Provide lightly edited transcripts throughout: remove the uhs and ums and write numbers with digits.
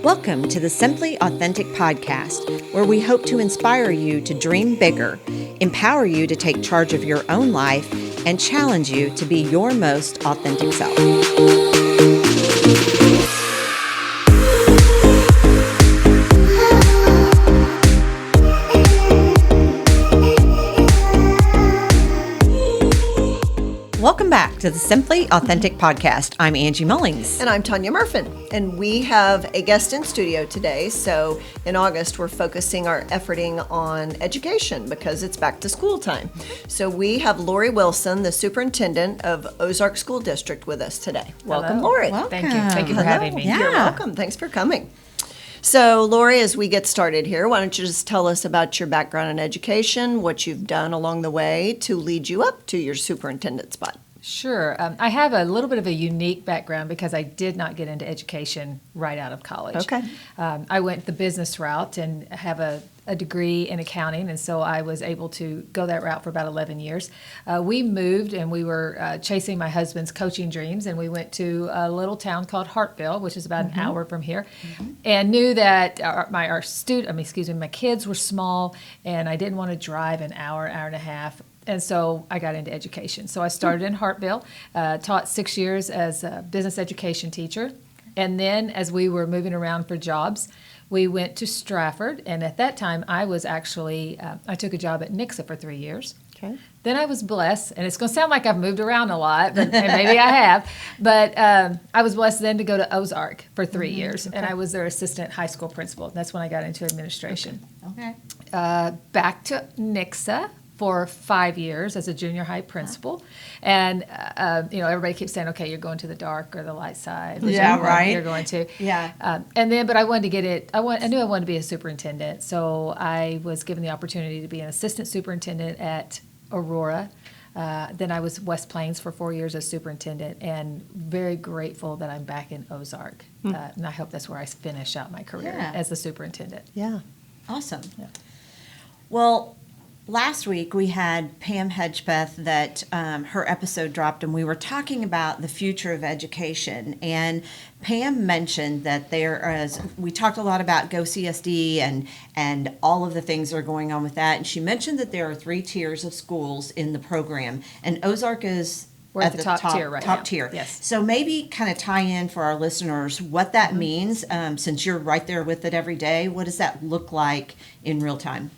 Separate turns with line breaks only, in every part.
Welcome to the Simply Authentic podcast, where we hope to inspire you to dream bigger, empower you to take charge of your own life, and challenge you to be your most authentic self. Welcome back to the Simply Authentic podcast. I'm Angie Mullings.
And I'm Tanya Murfin. And we have a guest in studio today. So in August, we're focusing our efforting on education because it's back to school time. So we have Lori Wilson, the Superintendent of Ozark School District, with us today. Welcome,
Hello.
Lori.
Welcome.
Thank you for having me.
Yeah.
You're welcome. Thanks for coming. So, Lori, as we get started here, why don't you just tell us about your background in education, what you've done along the way to lead you up to your superintendent spot?
Sure. I have a little bit of a unique background because I did not get into education right out of college.
Okay.
I went the business route and have a degree in accounting, and so I was able to go that route for about 11 years. We moved, and we were chasing my husband's coaching dreams, and we went to a little town called Hartville, which is about an hour from here, and knew that my kids were small, and I didn't want to drive an hour and a half. And so I got into education. So I started in Hartville, taught 6 years as a business education teacher. And then as we were moving around for jobs, we went to Stratford. And at that time, I was actually, I took a job at Nixa for 3 years.
Okay.
Then I was blessed, and it's going to sound like I've moved around a lot, and maybe I have, but I was blessed then to go to Ozark for 3 years, and I was their assistant high school principal. That's when I got into administration.
Okay.
Back to Nixa for 5 years as a junior high principal, and everybody keeps saying, "Okay, you're going to the dark or the light side."
Yeah, right.
You're going to.
Yeah.
But I wanted to get it. I knew I wanted to be a superintendent, so I was given the opportunity to be an assistant superintendent at Aurora. Then I was West Plains for 4 years as superintendent, and very grateful that I'm back in Ozark. And I hope that's where I finish out my career as the superintendent.
Yeah.
Awesome.
Yeah.
Well, last week we had Pam Hedgepeth that her episode dropped, and we were talking about the future of education. And Pam mentioned that we talked a lot about Go CSD and all of the things that are going on with that. And she mentioned that there are 3 tiers of schools in the program, and Ozark is
We're at the top tier right now.
Top tier.
Yes.
So maybe kind of tie in for our listeners what that means, since you're right there with it every day. What does that look like in real time?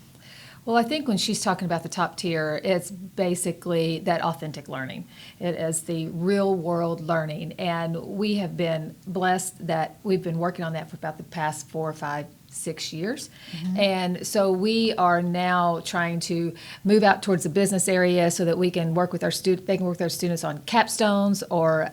Well, I think when she's talking about the top tier, it's basically that authentic learning. It is the real world learning. And we have been blessed that we've been working on that for about the past 4, 5, 6 years. And so we are now trying to move out towards the business area so that we can work with they can work with our students on capstones or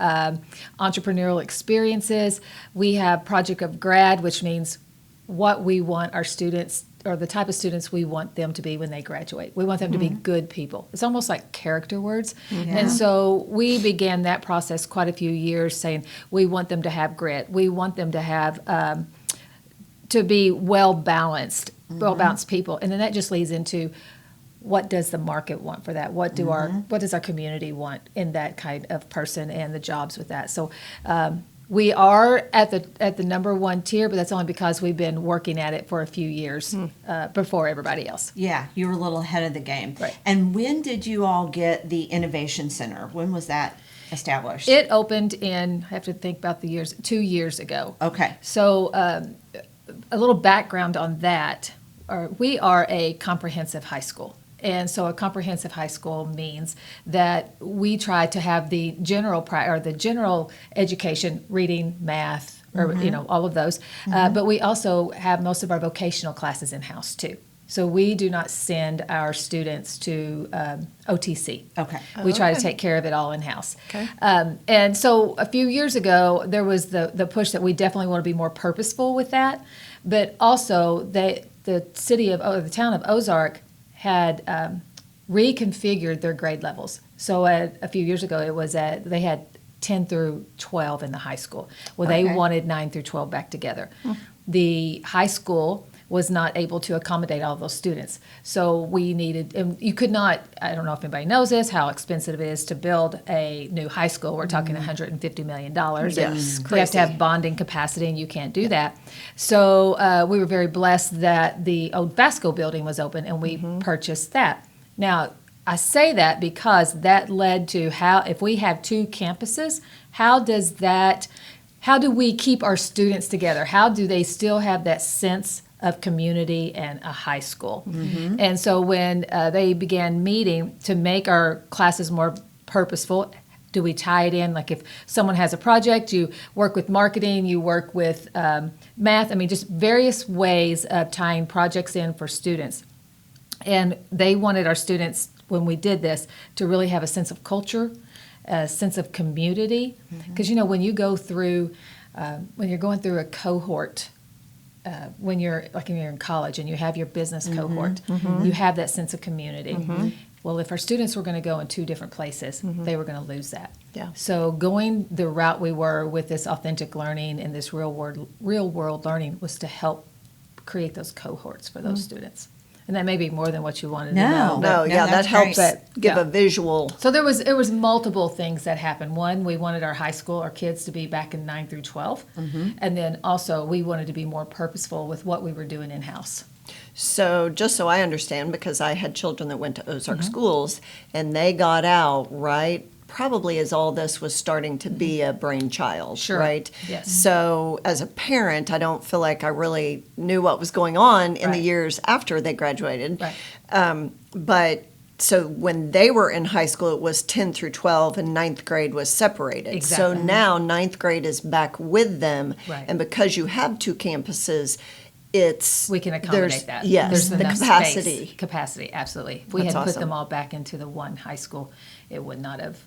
entrepreneurial experiences. We have Project of Grad, which means what we want our students or the type of students we want them to be when they graduate. We want them to be good people. It's almost like character words. And so we began that process quite a few years saying we want them to have grit. We want them to have, to be well-balanced people. And then that just leads into what does the market want for that? What does our community want in that kind of person and the jobs with that? So, we are at the number 1 tier, but that's only because we've been working at it for a few years before everybody else.
Yeah, you were a little ahead of the game.
Right.
And when did you all get the Innovation Center? When was that established?
It opened I have to think about the years, 2 years ago.
Okay.
So a little background on that. We are a comprehensive high school. And so a comprehensive high school means that we try to have the general education, reading, math, or all of those. But we also have most of our vocational classes in-house too. So we do not send our students to OTC.
Okay.
We try to take care of it all in-house.
Okay.
And so a few years ago, there was the push that we definitely want to be more purposeful with that. But also the town of Ozark had reconfigured their grade levels. So a few years ago, they had 10 through 12 in the high school. Well, they wanted 9 through 12 back together. The high school was not able to accommodate all those students. So we needed, and you could not, I don't know if anybody knows this, how expensive it is to build a new high school. We're talking $150 million.
Yes,
And you have
crazy.
to have bonding capacity, and you can't do that. So we were very blessed that the old FASCO building was open, and we purchased that. Now, I say that because that led to how, if we have two campuses, how do we keep our students together? How do they still have that sense of community and a high school? And so when they began meeting to make our classes more purposeful, do we tie it in? Like if someone has a project, you work with marketing, you work with math, I mean, just various ways of tying projects in for students. And they wanted our students, when we did this, to really have a sense of culture, a sense of community. Because, when you go through, when you're going through a cohort, when you're in college and you have your business cohort, you have that sense of community. Well, if our students were going to go in two different places, they were going to lose that.
Yeah.
So going the route we were with this authentic learning and this real world learning was to help create those cohorts for those students. And that may be more than what you wanted to know.
No, yeah, that
that's
helps
great.
give
Yeah.
a visual.
So it was multiple things that happened. One, we wanted our high school, our kids to be back in 9 through 12. And then also we wanted to be more purposeful with what we were doing in-house.
So just so I understand, because I had children that went to Ozark Schools, and they got out, right, probably as all this was starting to be a brainchild,
Sure.
right?
Yes.
So as a parent, I don't feel like I really knew what was going on in the
Right.
years after they graduated.
Right.
But so when they were in high school, it was 10 through 12, and ninth grade was separated. So
Exactly.
now ninth grade is back with them.
Right.
And because you have two campuses,
We can accommodate
there's-
that.
Yes,
There's
the
enough
capacity.
space. Capacity, absolutely. If we
That's
had put
awesome.
them all back into the one high school, it would not have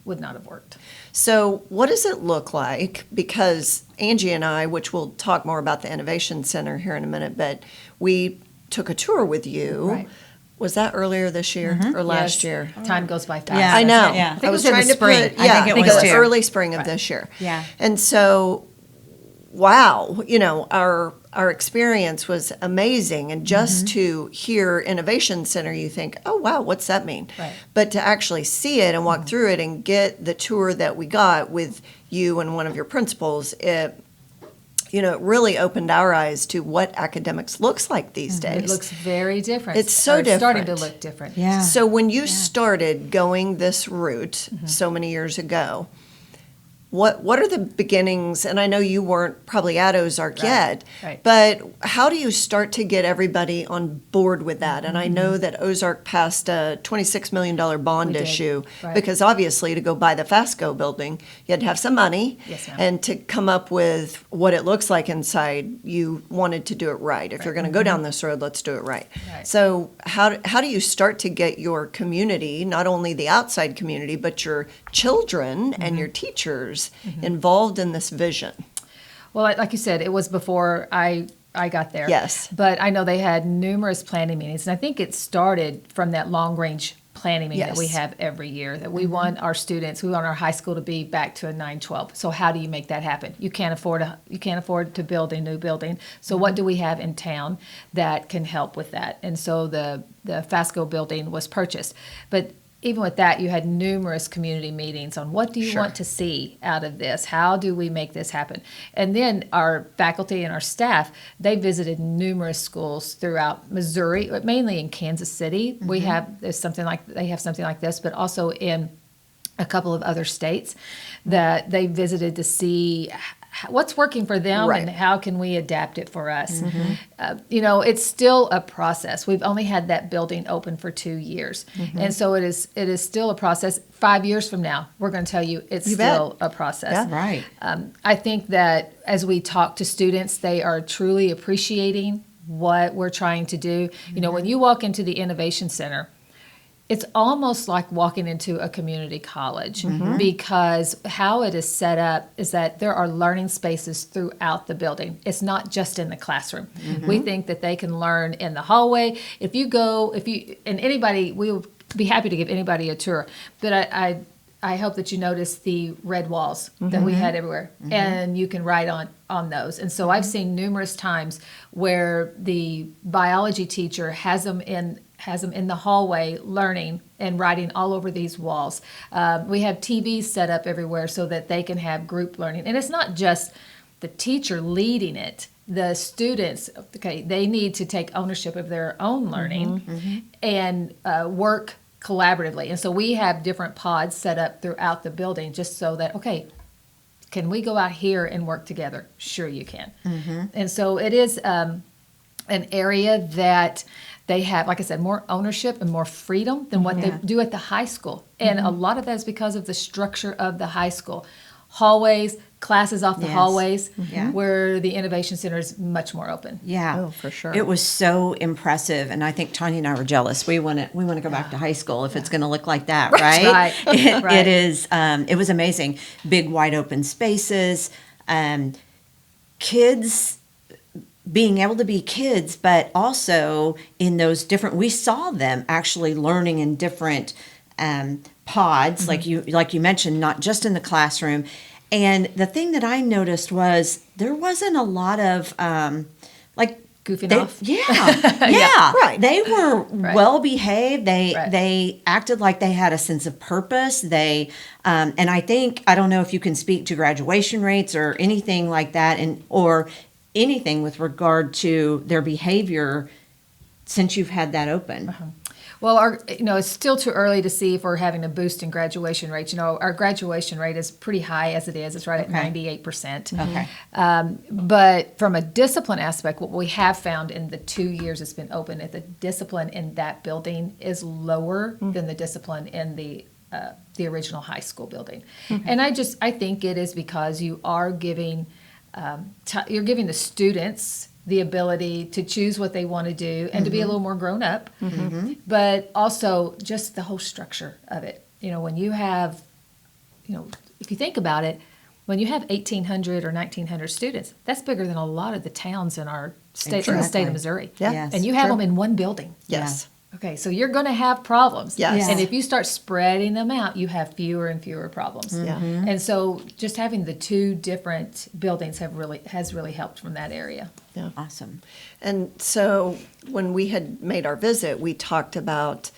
worked.
So what does it look like? Because Angie and I, which we'll talk more about the Innovation Center here in a minute, but we took a tour with you.
Right.
Was that earlier this year or last
Yes.
year?
Time goes by fast.
Yeah.
I know.
Yeah. I
think it was in the spring.
Put,
I
yeah,
think it
the
was too.
early spring of
Right.
this year.
Yeah.
And so, wow, our experience was amazing. And just to hear Innovation Center, you think, oh, wow, what's that mean?
Right.
But to actually see it and walk through it and get the tour that we got with you and one of your principals, it really opened our eyes to what academics looks like these days.
It looks very different.
It's so
Or starting to
different.
look different.
Yeah.
So when you started going this route so many years ago, what are the beginnings? And I know you weren't probably at Ozark yet,
right.
but how do you start to get everybody on board with that? And I know that Ozark passed a $26 million bond
We did,
issue
right.
because obviously to go buy the FASCO building, you had to have some money.
Yes, ma'am.
And to come up with what it looks like inside, you wanted to do it right. If you're going to go down this road, let's do it right.
Right.
So how do you start to get your community, not only the outside community, but your children and your teachers involved in this vision?
Well, like you said, it was before I got there.
Yes.
But I know they had numerous planning meetings, and I think it started from that long-range planning meeting that we
Yes.
have every year, that we want our students, we want our high school to be back to a 9-12. So how do you make that happen? You can't afford to build a new building. So what do we have in town that can help with that? And so the FASCO building was purchased. But even with that, you had numerous community meetings on what do you
Sure.
want to see out of this? How do we make this happen? And then our faculty and our staff, they visited numerous schools throughout Missouri, but mainly in Kansas City. They have something like this, but also in a couple of other states that they visited to see what's working for them
Right.
and how can we adapt it for us. It's still a process. We've only had that building open for 2 years. And so it is still a process. 5 years from now, we're going to tell you it's
You bet.
still a process.
Yeah.
Right.
I think that as we talk to students, they are truly appreciating what we're trying to do. When you walk into the Innovation Center, it's almost like walking into a community college because how it is set up is that there are learning spaces throughout the building. It's not just in the classroom. We think that they can learn in the hallway. And anybody, we would be happy to give anybody a tour. But I hope that you noticed the red walls that we had everywhere, and you can write on those. And so I've seen numerous times where the biology teacher has them in the hallway learning and writing all over these walls. We have TVs set up everywhere so that they can have group learning. And it's not just the teacher leading it. The students, okay, they need to take ownership of their own learning and work collaboratively. And so we have different pods set up throughout the building just so that, okay, can we go out here and work together? Sure you can. And so it is an area that they have, like I said, more ownership and more freedom than what they do at the high school. And a lot of that is because of the structure of the high school. Hallways, classes off the hallways, where the Innovation Center is much more open.
Yeah.
Oh, for sure.
It was so impressive, and I think Tanya and I were jealous. We want to go back to high school if it's going to look like that, right? It is. It was amazing. Big, wide open spaces. Kids being able to be kids, but also in those different. We saw them actually learning in different pods, like you mentioned, not just in the classroom. And the thing that I noticed was there wasn't a lot of like
goofing off.
Yeah.
Right.
They were well behaved. They acted like they had a sense of purpose. They and I don't know if you can speak to graduation rates or anything like that, or anything with regard to their behavior since you've had that open.
Well, it's still too early to see if we're having a boost in graduation rates. Our graduation rate is pretty high as it is. It's right at 98%.
Okay.
But from a discipline aspect, what we have found in the 2 years it's been open, the discipline in that building is lower than the discipline in the original high school building. And I think it is because you are giving the students the ability to choose what they want to do and to be a little more grown up, but also just the whole structure of it. When you have, if you think about it, when you have 1,800 or 1,900 students, that's bigger than a lot of the towns in our state, in the state of Missouri.
Yeah.
Yes.
And you have them in one building.
Yes.
Okay, so you're going to have problems.
Yes.
And if you start spreading them out, you have fewer and fewer problems.
Yeah.
And so just having the two different buildings has really helped from that area.
Yeah.
Awesome.
And so when we had made our visit, we talked about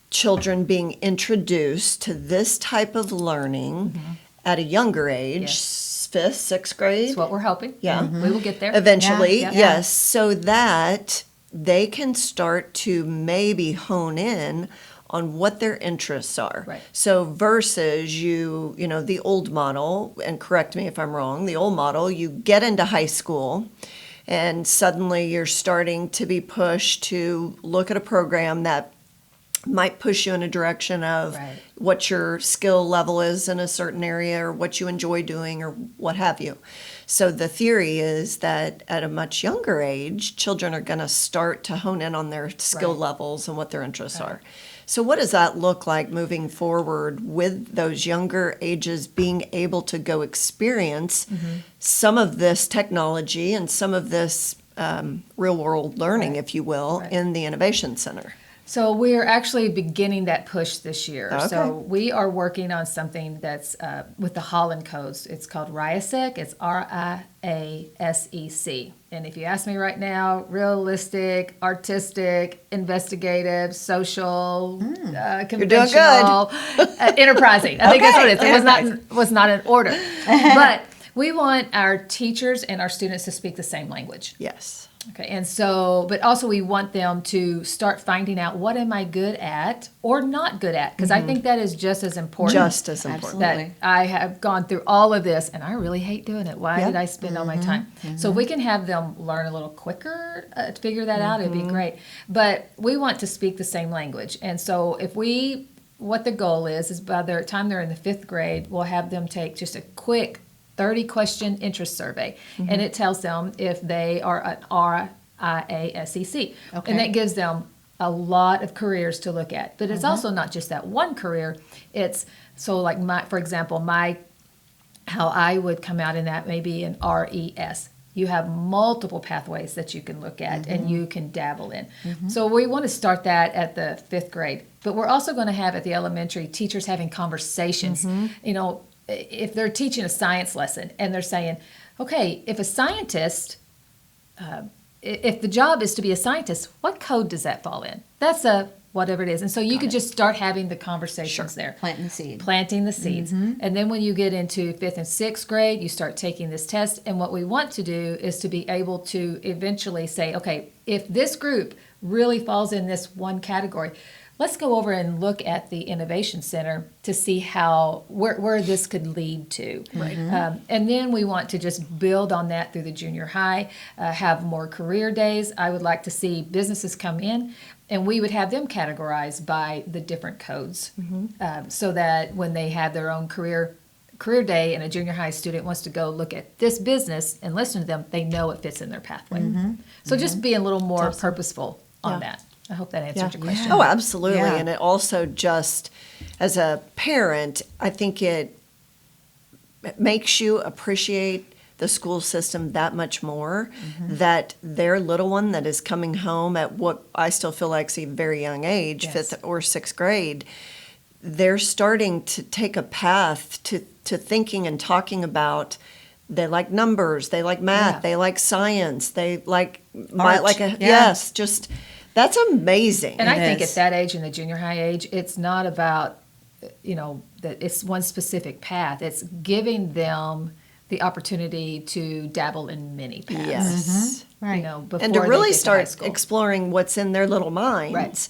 children being introduced to this type of learning at a younger age,
Yes.
5th, 6th grade.
That's what we're hoping.
Yeah.
We will get there.
Eventually,
Yeah.
yes, so that they can start to maybe hone in on what their interests are.
Right.
So versus the old model, and correct me if I'm wrong, the old model, you get into high school and suddenly you're starting to be pushed to look at a program that might push you in a direction of
Right.
what your skill level is in a certain area or what you enjoy doing or what have you. So the theory is that at a much younger age, children are going to start to hone in on their skill
Right.
levels and what their interests
Right.
are. So what does that look like moving forward with those younger ages being able to go experience some of this technology and some of this real world learning,
Right.
if you will,
Right.
in the Innovation Center?
So we're actually beginning that push this year.
Okay.
So we are working on something that's with the Holland codes. It's called RIASEC. It's RIASEC. And if you ask me right now, realistic, artistic, investigative, social, conventional, enterprising. I think that's what it is. It was not in order. But we want our teachers and our students to speak the same language.
Yes.
Okay, and so, but also we want them to start finding out what am I good at or not good at, because I think that is just as important.
Just as important.
That
Absolutely.
I have gone through all of this and I really hate doing it. Why did I spend all my time? So if we can have them learn a little quicker to figure that out, it'd be great. But we want to speak the same language. And so what the goal is by the time they're in the 5th grade, we'll have them take just a quick 30-question interest survey, and it tells them if they are an RIASEC.
Okay.
And that gives them a lot of careers to look at. But it's also not just that one career. It's so like for example, how I would come out in that may be an RES, you have multiple pathways that you can look at and you can dabble in. So we want to start that at the 5th grade. But we're also going to have at the elementary teachers having conversations. You know, if they're teaching a science lesson and they're saying, okay, if a scientist, if the job is to be a scientist, what code does that fall in? That's a whatever it is. And so you could just start having the conversations there.
Planting the seed.
Planting the seeds. And then when you get into 5th and 6th grade, you start taking this test. And what we want to do is to be able to eventually say, okay, if this group really falls in this one category, let's go over and look at the Innovation Center to see how where this could lead to. Right. And then we want to just build on that through the junior high, have more career days. I would like to see businesses come in, and we would have them categorized by the different codes, so that when they have their own career day and a junior high student wants to go look at this business and listen to them, they know it fits in their pathway. So just be a little more purposeful on that. I hope that answered your question.
Oh, absolutely.
Yeah.
And it also just, as a parent, I think it makes you appreciate the school system that much more, that their little one that is coming home at what I still feel like is a very young age,
Yes.
5th or 6th grade, they're starting to take a path to thinking and talking about. They like numbers, they like math,
Yeah.
they like science, they like
Art. Yeah.
yes, just that's amazing.
And I
It
think
is.
at that age, in the junior high age, it's not about, that it's one specific path. It's giving them the opportunity to dabble in many paths.
Yes.
Right.
Before
And to
they
really
get to high
start
school.
exploring what's in their little minds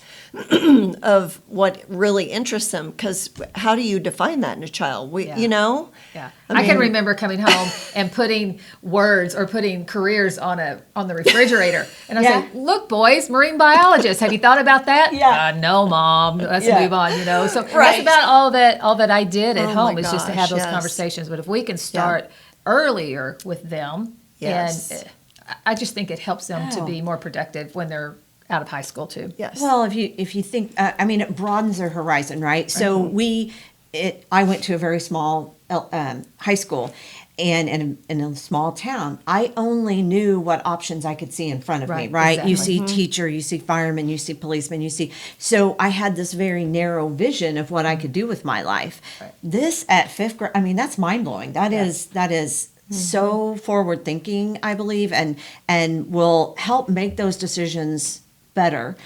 of what really interests them. Because how do you define that in a child?
Yeah. Yeah, I can
mean-
remember coming home and putting words or putting careers on the refrigerator, and I
Yeah.
say, "Look, boys, marine biologists. Have you thought about that?"
Yeah.
No, Mom. Let's
Yeah.
move on. So
Right.
that's about all that I did at
Oh,
home
my
is just to
gosh,
have those
yes.
conversations. But if we can start earlier with them,
Yes.
and I just think it helps them to
Oh.
be more productive when they're out of high school too.
Yes.
Well, if you think, it broadens their horizon, right? So I went to a very small high school, and in a small town, I only knew what options I could see in front of me,
Right,
right? You
exactly.
see teacher, you see fireman, you see policeman, so I had this very narrow vision of what I could do with my life.
Right.
This at 5th grade, that's mind blowing. That is so forward thinking, I believe, and will help make those decisions better.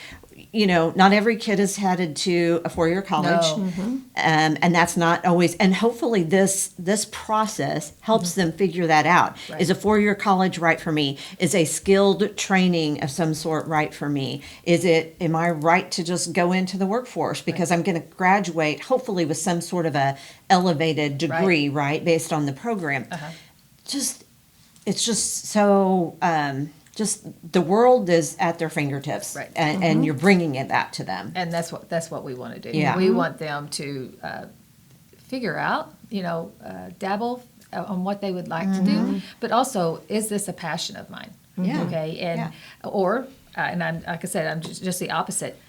Not every kid is headed to a 4-year college,
No.
and that's not always. And hopefully, this process helps them figure that out.
Right.
Is a 4-year college right for me? Is a skilled training of some sort right for me? Am I right to just go into the workforce because I'm going to graduate, hopefully, with some sort of a elevated degree, right, based on the program? It's just so. Just the world is at their fingertips,
Right.
and you're bringing that to them.
And that's what we want to do.
Yeah.
We want them to figure out, dabble on what they would like to do, but also, is this a passion of mine?
Yeah.
Okay, and
Yeah.
or and I'm like I said, I'm just the opposite.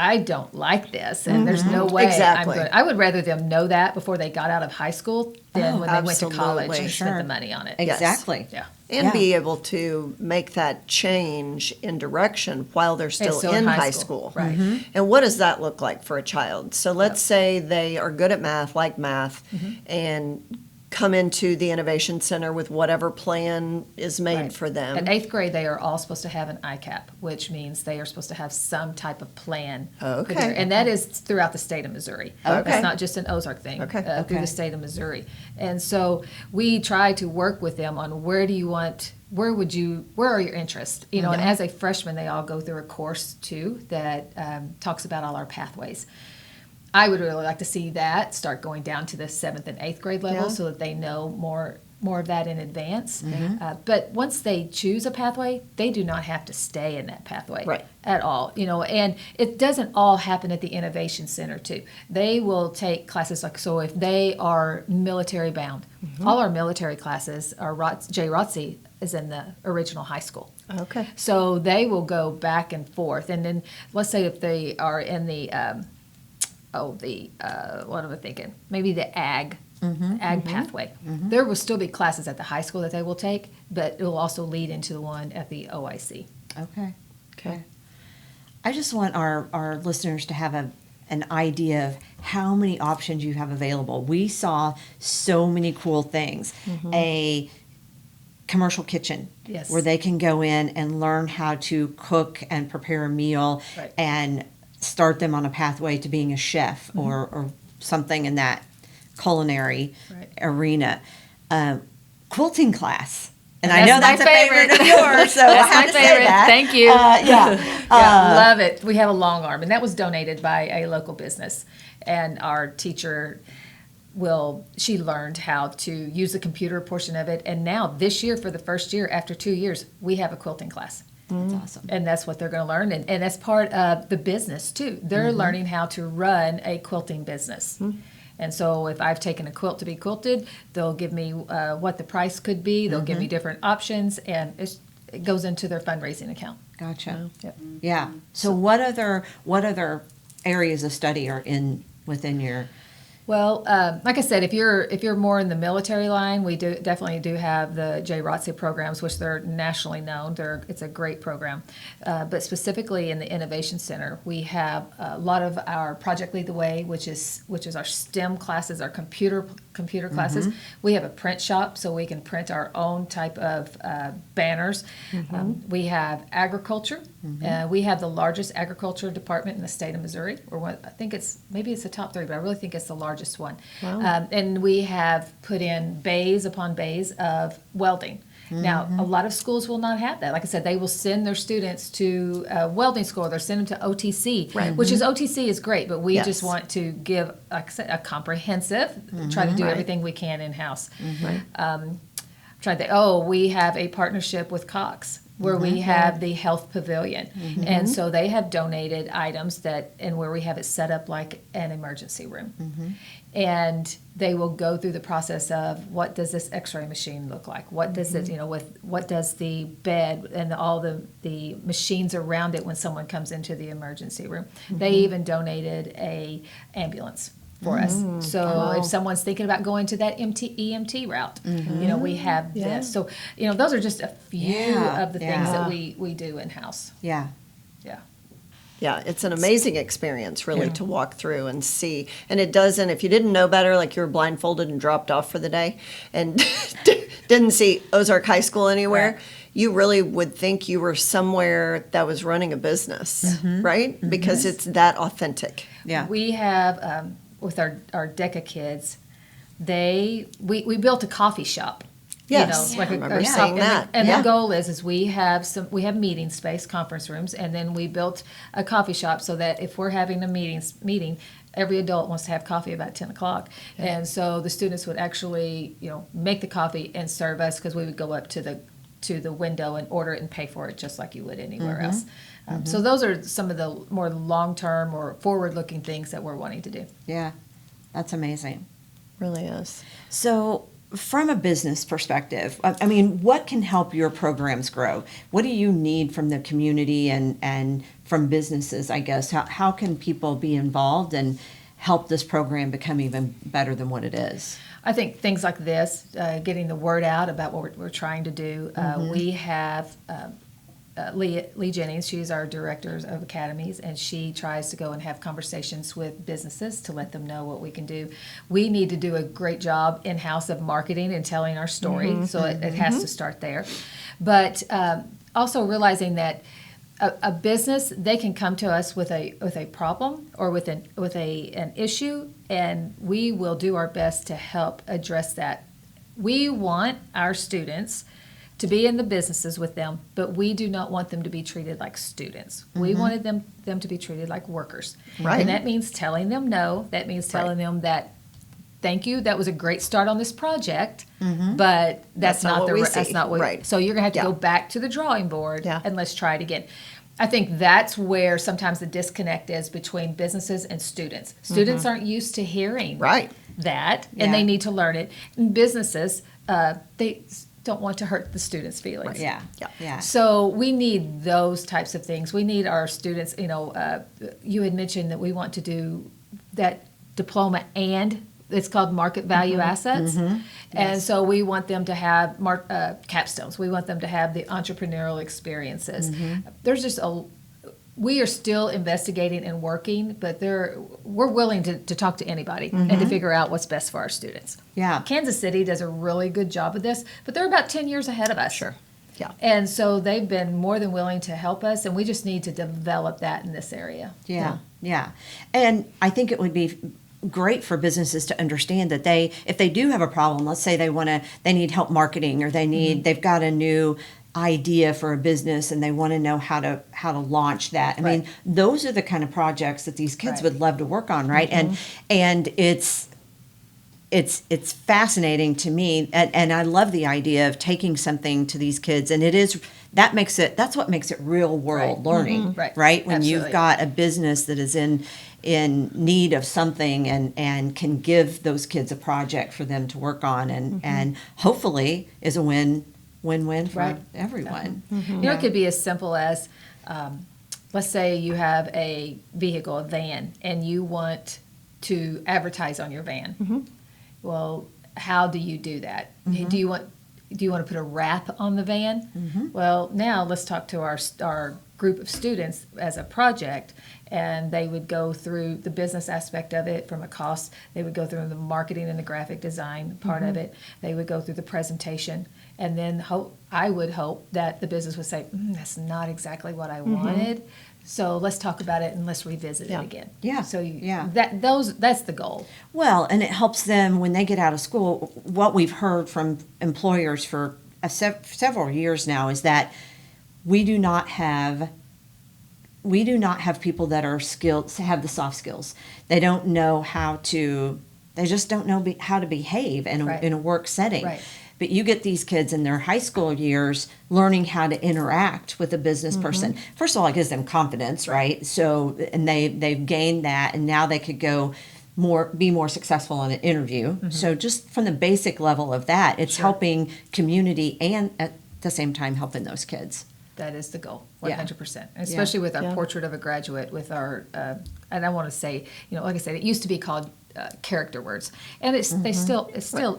I don't like this, and there's no way
Exactly.
I'm good. I would rather them know that before they got out of high school than when they went to college
absolutely.
and
Sure.
spent the money on it.
Exactly.
Yeah.
And
Yeah.
be able to make that change in direction while they're still,
still
in high school.
Right.
And what does that look like for a child? So let's say they are good at math, like math, and come into the Innovation Center with whatever plan is made
Right.
for them.
In 8th grade, they are all supposed to have an ICAP, which means they are supposed to have some type of plan.
Okay.
for their- And that is throughout the state of Missouri.
Okay.
It's not just an Ozark thing.
Okay.
Through
Okay.
the state of Missouri. And so we try to work with them on where are your interests? And as a freshman, they all go through a course too that talks about all our pathways. I would really like to see that start going down to the 7th and 8th grade level
Yeah.
so that they know more of that in advance. But once they choose a pathway, they do not have to stay in that pathway
Right.
at all. And it doesn't all happen at the Innovation Center too. They will take classes so if they are military bound, all our military classes are JROTC is in the original high school.
Okay.
So they will go back and forth. And then let's say if they are in the what am I thinking? Maybe the ag ag pathway. There will still be classes at the high school that they will take, but it will also lead into the one at the OIC.
Okay. I just want our listeners to have an idea of how many options you have available. We saw so many cool things. A commercial kitchen
Yes.
where they can go in and learn how to cook and prepare a meal
Right.
and start them on a pathway to being a chef or something in that culinary
Right.
arena. Quilting class. And
And
I know
that's
that's
my
a favorite of
favorite.
yours, so
That's
I had
my
to say
favorite.
that.
Thank you.
Yeah.
Love it. We have a long arm, and that was donated by a local business. And our teacher she learned how to use the computer portion of it. And now this year, for the first year, after 2 years, we have a quilting class.
That's awesome.
And that's what they're going to learn. And that's part of the business, too. They're learning how to run a quilting business. And so if I've taken a quilt to be quilted, they'll give me what the price could be. They'll give me different options, and it goes into their fundraising account.
Gotcha.
Yep.
Yeah. So what other areas of study are within your?
Well, like I said, if you're more in the military line, we definitely do have the JROTC programs, which they're nationally known. It's a great program. But specifically in the Innovation Center, we have a lot of our Project Lead the Way, which is our STEM classes, our computer classes. We have a print shop, so we can print our own type of banners. We have agriculture. We have the largest agriculture department in the state of Missouri. I think maybe it's the top 3, but I really think it's the largest one.
Wow.
And we have put in bays upon bays of welding. Now, a lot of schools will not have that. Like I said, they will send their students to welding school. They'll send them to OTC, which is OTC is great, but we
Yes.
just want to give, like I said, a comprehensive, try to do everything we can in-house. We have a partnership with Cox where we have the health pavilion. And so they have donated items and where we have it set up like an emergency room. And they will go through the process of what does this x-ray machine look like? What does it, what does the bed and all the machines around it when someone comes into the emergency room? They even donated a ambulance for us. So if someone's thinking about going to that EMT route, we have this. So, those are just a few of the things that we do in-house.
Yeah.
Yeah.
Yeah, it's an amazing experience, really, to walk through and see. And it doesn't, if you didn't know better, like you were blindfolded and dropped off for the day and didn't see Ozark High School anywhere,
Right.
you really would think you were somewhere that was running a business, right? Because it's that authentic.
Yeah.
We have, with our DECA kids, we built a coffee shop.
Yes,
Like
I remember
shop.
seeing that.
And
Yeah.
the goal is we have meeting space, conference rooms, and then we built a coffee shop so that if we're having a meeting, every adult wants to have coffee about 10 o'clock. And so the students would actually, make the coffee and serve us because we would go up to the window and order it and pay for it just like you would anywhere else. So those are some of the more long-term or forward-looking things that we're wanting to do.
Yeah. That's amazing.
Really is.
So, from a business perspective, I mean, what can help your programs grow? What do you need from the community and from businesses, I guess? How can people be involved and help this program become even better than what it is?
I think things like this, getting the word out about what we're trying to do. We have Lee Jennings, she's our director of academies, and she tries to go and have conversations with businesses to let them know what we can do. We need to do a great job in-house of marketing and telling our story, so it has to start there. But also realizing that a business, they can come to us with a problem or with an issue, and we will do our best to help address that. We want our students to be in the businesses with them, but we do not want them to be treated like students. We wanted them to be treated like workers.
Right.
And that means telling them no. That means telling them that, thank you, that was a great start on this project, but that's not
what we
that's
see.
not what.
Right.
So you're gonna have to
Yeah.
go back to the drawing board
Yeah.
and let's try it again. I think that's where sometimes the disconnect is between businesses and students. Students aren't used to hearing
Right.
that,
Yeah.
and they need to learn it. And businesses, they don't want to hurt the students' feelings.
Yeah.
Yeah.
Yeah.
So we need those types of things. We need our students, you had mentioned that we want to do that diploma and it's called market value assets. And so we want them to have capstones. We want them to have the entrepreneurial experiences. There's just we are still investigating and working, but we're willing to talk to anybody and to figure out what's best for our students.
Yeah.
Kansas City does a really good job of this, but they're about 10 years ahead of us.
Sure. Yeah.
And so they've been more than willing to help us, and we just need to develop that in this area.
Yeah. And I think it would be great for businesses to understand that if they do have a problem, let's say they need help marketing, or they've got a new idea for a business and they want to know how to launch that. I mean, those are the kind of projects that these kids would love to work on, right? And it's fascinating to me, and I love the idea of taking something to these kids, and that's what makes it real world learning, right? When you've got a business that is in need of something and can give those kids a project for them to work on, and hopefully is a win-win for everyone.
It could be as simple as, let's say you have a vehicle, a van, and you want to advertise on your van. Well, how do you do that? Do you want to put a wrap on the van? Well, now let's talk to our group of students as a project, and they would go through the business aspect of it from a cost. They would go through the marketing and the graphic design part of it. They would go through the presentation, and then I would hope that the business would say, that's not exactly what I wanted. So let's talk about it and let's revisit it again.
Yeah.
So
Yeah.
that's the goal.
Well, and it helps them when they get out of school. What we've heard from employers for several years now is that we do not have people that are skilled, have the soft skills. They don't know they just don't know how to behave in a work setting.
Right.
But you get these kids in their high school years learning how to interact with a business person. First of all, it gives them confidence, right? So, and they've gained that, and now they could be more successful in an interview. So just from the basic level of that, it's helping community and at the same time helping those kids.
That is the goal, 100%. Especially with our portrait of a graduate, with our, and I want to say, like I said, it used to be called character words, and it still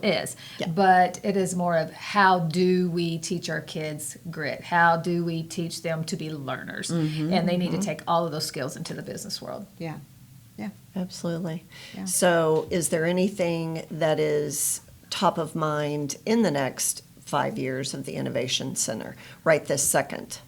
is. Yeah. But it is more of how do we teach our kids grit? How do we teach them to be learners? And they need to take all of those skills into the business world.
Yeah.
Absolutely.
Yeah.
So is there anything that is top of mind in the next 5 years of the Innovation Center right this second?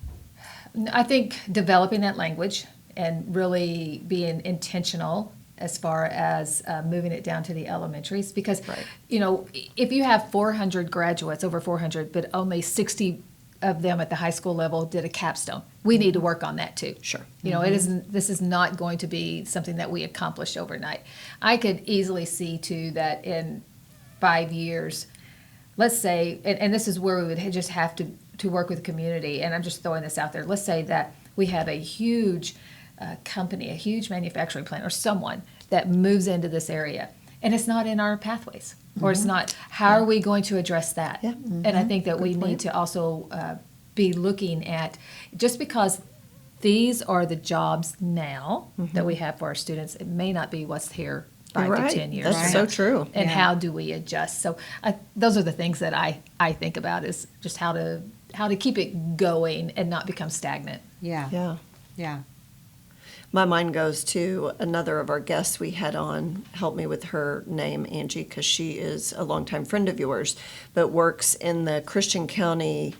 I think developing that language and really being intentional as far as moving it down to the elementaries, because if you have 400 graduates, over 400, but only 60 of them at the high school level did a capstone, we need to work on that too.
Sure.
This is not going to be something that we accomplish overnight. I could easily see too that in 5 years, let's say, and this is where we would just have to work with the community, and I'm just throwing this out there. Let's say that we have a huge company, a huge manufacturing plant, or someone that moves into this area, and it's not in our pathways, or it's not. How are we going to address that? Yeah. And I think that we need to also be looking at, just because these are the jobs now that we have for our students, it may not be what's here 5 to 10 years.
That's so true.
And how do we adjust? So those are the things that I think about, is just how to keep it going and not become stagnant.
Yeah.
My mind goes to another of our guests we had on. Help me with her name, Angie, because she is a longtime friend of yours, but works in the Christian County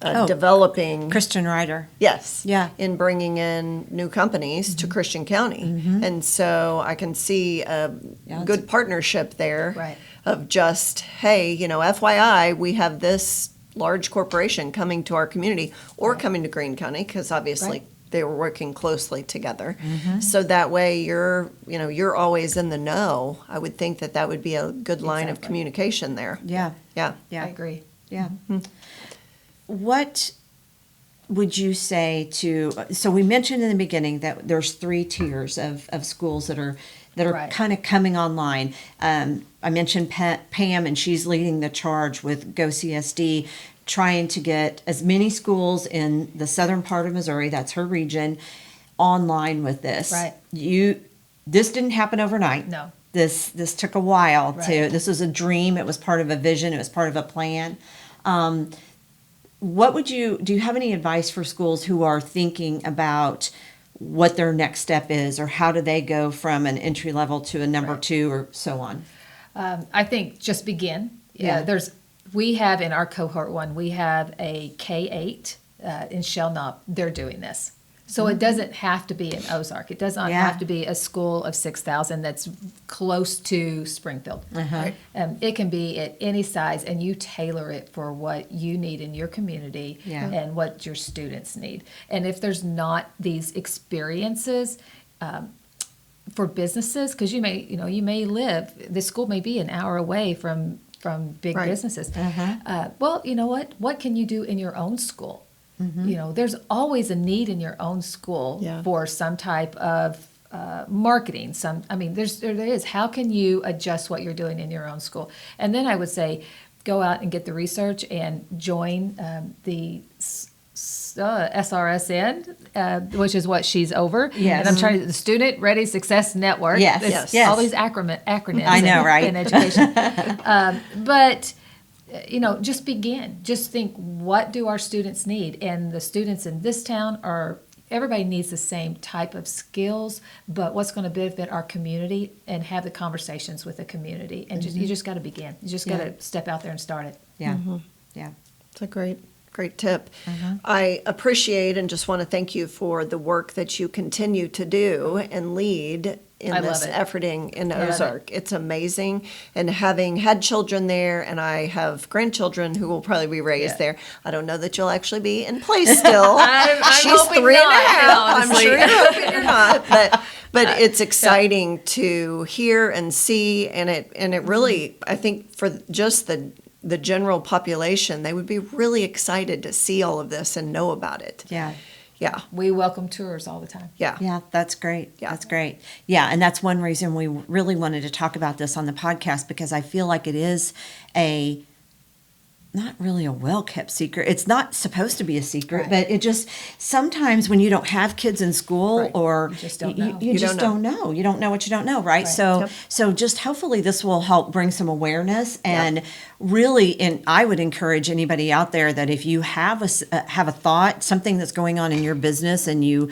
developing.
Christian Ryder.
Yes.
Yeah.
In bringing in new companies to Christian County. And so I can see a good partnership there.
Right.
Of just, hey, FYI, we have this large corporation coming to our community, or coming to Greene County, because obviously they were working closely together. So that way you're always in the know. I would think that would be a good line of communication there.
Yeah.
I agree.
Yeah. What would you say so we mentioned in the beginning that there's 3 tiers of schools that are kind of coming online. I mentioned Pam, and she's leading the charge with Go CSD, trying to get as many schools in the southern part of Missouri, that's her region, online with this.
Right.
This didn't happen overnight.
No.
this took a while to.
Right.
This was a dream. It was part of a vision. It was part of a plan. What would you do? You have any advice for schools who are thinking about what their next step is, or how do they go from an entry level to a number
Right.
2, or so on?
I think just begin.
Yeah.
We have in our cohort 1, we have a K-8 in Shellknop. They're doing this. So it doesn't have to be in Ozark. It does not
Yeah.
have to be a school of 6,000 that's close to Springfield.
Uh-huh.
It can be at any size, and you tailor it for what you need in your community
Yeah.
and what your students need. And if there's not these experiences for businesses, because you may live, the school may be an hour away from big
Right.
businesses.
Uh-huh.
Well, you know what? What can you do in your own school? There's always a need in your own school
Yeah.
for some type of marketing. There is. How can you adjust what you're doing in your own school? And then I would say, go out and get the research and join the SRSN, which is what she's over.
Yes.
And I'm trying to, the Student Ready Success Network.
Yes.
It's
Yes.
Yes.
all these acronyms.
I know, right?
In education. But just begin. Just think, what do our students need? And the students in this town everybody needs the same type of skills, but what's going to benefit our community, and have the conversations with the community. And you just got to begin. You just got to step out there and start it.
Yeah. Yeah.
It's a great tip. I appreciate and just want to thank you for the work that you continue to do and lead in
I
this
love it.
efforting in
love it.
Ozark. It's amazing. And having had children there, and I have grandchildren who will probably be raised
Yeah.
there, I don't know that you'll actually be in place still.
I'm
She's
hoping
3 and a
not,
half. I'm
honestly.
sure you're hoping you're not. But it's exciting to hear and see, and it really, I think for just the general population, they would be really excited to see all of this and know about it.
Yeah.
Yeah.
We welcome tours all the time.
Yeah.
Yeah, that's great.
Yeah.
That's great. Yeah, and that's one reason we really wanted to talk about this on the podcast, because I feel like it is not really a well-kept secret. It's not supposed to be a secret,
Right.
but it just, sometimes when you don't have kids in school,
Right.
or
You just don't know.
you
You
just
don't
don't know. You don't know what you don't know, right?
Right.
So,
Yep.
so just hopefully this will help bring some awareness, and really, and I would encourage anybody out there that if you have a thought, something that's going on in your business, and you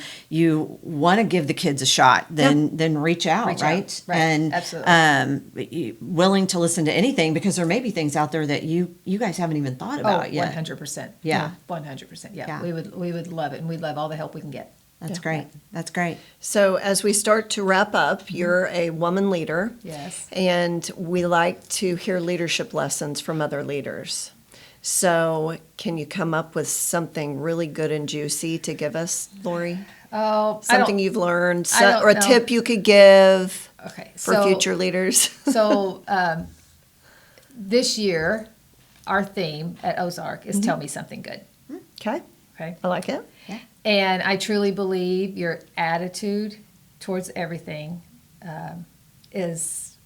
want to give the kids a shot, then reach out,
Reach out.
right?
Right.
And
Absolutely.
willing to listen to anything, because there may be things out there that you guys haven't even thought about yet.
100%.
Yeah.
100%.
Yeah.
Yeah. We would love it, and we'd love all the help we can get.
That's great. That's great.
So as we start to wrap up, you're a woman leader.
Yes.
And we like to hear leadership lessons from other leaders. So can you come up with something really good and juicy to give us, Lori?
Oh,
Something you've learned,
I don't
or a
know.
tip you could give
Okay.
for future leaders?
So this year, our theme at Ozark is "Tell Me Something Good."
Okay,
Okay.
I like it.
And I truly believe your attitude towards everything is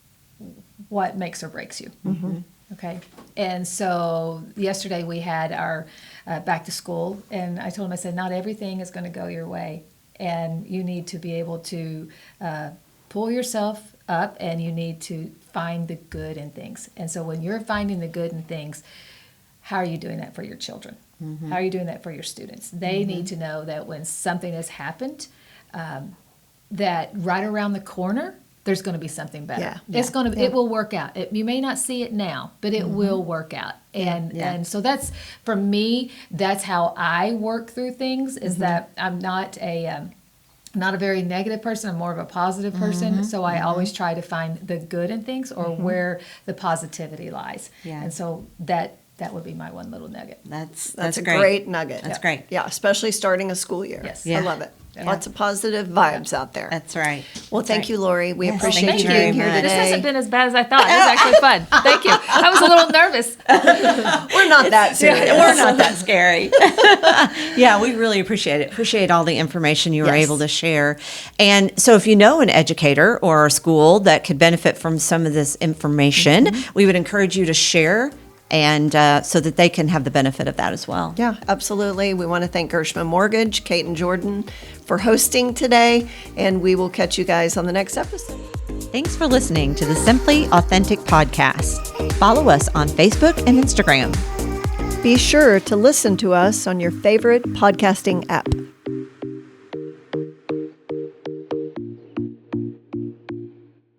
what makes or breaks you. Okay. And so yesterday we had our back to school, and I told him, I said, not everything is going to go your way, and you need to be able to pull yourself up, and you need to find the good in things. And so when you're finding the good in things, how are you doing that for your children? How are you doing that for your students? They need to know that when something has happened, that right around the corner, there's going to be something better.
Yeah.
It will work out. You may not see it now, but it will work out. And so that's, for me, that's how I work through things, is that I'm not a very negative person. I'm more of a positive person. So I always try to find the good in things, or where the positivity lies.
Yeah.
And so that would be my one little nugget.
That's
That's a great nugget.
That's great.
Yeah, especially starting a school year.
Yes.
I
Yeah.
love it.
Yeah.
Lots of positive vibes out there.
That's right.
Well, thank you, Lori. We
Yes,
appreciate
thank
you
you very
being here
much.
This
today.
hasn't been as bad as I thought. It was actually fun. Thank you. I was a little nervous.
We're not that serious.
We're not that scary. Yeah, we really appreciate it. Appreciate all the information you were
Yes.
able to share. And so if you know an educator or a school that could benefit from some of this information, we would encourage you to share, and so that they can have the benefit of that as well.
Yeah, absolutely. We want to thank Gershman Mortgage, Kate and Jordan, for hosting today, and we will catch you guys on the next episode.
Thanks for listening to the Simply Authentic podcast. Follow us on Facebook and Instagram.
Be sure to listen to us on your favorite podcasting app.